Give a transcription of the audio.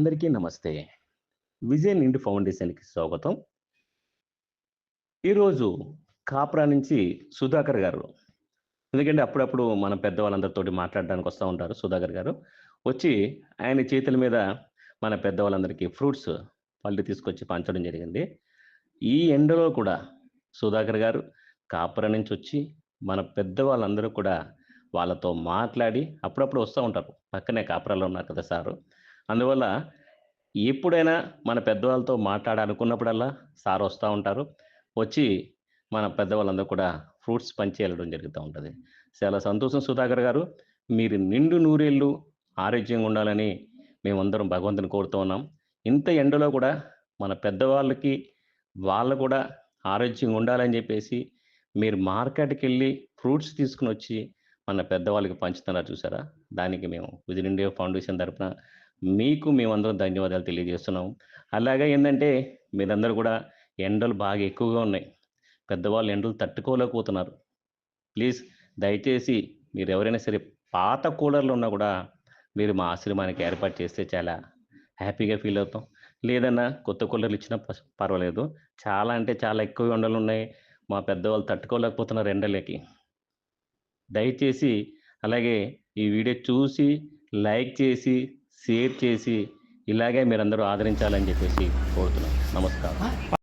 అందరికీ నమస్తే. విజన్ ఇండి ఫౌండేషన్‌కి స్వాగతం. ఈరోజు కాప్రా నుంచి సుధాకర్ గారు. ఎందుకంటే అప్పుడప్పుడు మన పెద్దవాళ్ళందరితోటి మాట్లాడడానికి వస్తా ఉంటారు సుధాకర్ గారు. వచ్చి ఆయన చేతుల మీద మన పెద్దవాళ్ళందరికీ ఫ్రూట్స్, పళ్ళు తీసుకొచ్చి పంచడం జరిగింది. ఈ ఎండలో కూడా సుధాకర్ గారు కాపురం నుంచొచ్చి మన పెద్దవాళ్ళందరూ కూడా వాళ్ళతో మాట్లాడి అప్పుడప్పుడు వస్తా ఉంటారు. పక్కనే కాపురాలో ఉన్నారు కదా సారు. అందువల్ల ఎప్పుడైనా మన పెద్దవాళ్ళతో మాట్లాడాలనుకున్నప్పుడల్లా సార్ వస్తా ఉంటారు. వచ్చి మన పెద్దవాళ్ళందరూ కూడా ఫ్రూట్స్ పంచి వెళ్ళడం జరుగుతా ఉంటది. చాలా సంతోషం సుధాకర్ గారు. మీరు నిండు నూరేళ్ళు ఆరోగ్యంగా ఉండాలని మేమందరం భగవంతుని కోరుతూ ఉన్నాం. ఇంత ఎండలో కూడా మన పెద్దవాళ్ళకి వాళ్ళు కూడా ఆరోగ్యంగా ఉండాలని జెప్పేసి మీరు మార్కెట్‌కెళ్ళి ఫ్రూట్స్ తీసుకొనొచ్చి మన పెద్దవాళ్ళకి పంచుతున్నారు చూసారా? దానికి మేము విజన్ ఇండియా ఫౌండేషన్ తరపున మీకు మేమందరం ధన్యవాదాలు తెలియజేస్తున్నాము. అలాగే ఏందంటే మీరందరూ గూడా ఎండలు బాగా ఎక్కువగా ఉన్నాయి. పెద్దవాళ్ళు ఎండలు తట్టుకోలేకపోతున్నారు. ప్లీజ్ దయచేసి మీరెవరైనా సరే పాత కూలర్‌లున్నా గూడా మీరు మా ఆశ్రమానికి ఏర్పాటు చేస్తే చాలా హ్యాపీగా ఫీల్ అవుతాం. లేదన్నా కొత్త కూలర్‌లు ఇచ్చినా పర్వాలేదు. చాలా అంటే చాలా ఎక్కువ ఎండలున్నాయి. మా పెద్దవాళ్ళు తట్టుకోలేకపోతున్నారు ఎండలకి. దయచేసి అలాగే ఈ వీడియో చూసి, లైక్ చేసి, షేర్ చేసి, ఇలాగే మీరందరూ ఆదరించాలని జెప్పేసి కోరుతున్నాం. నమస్కారం.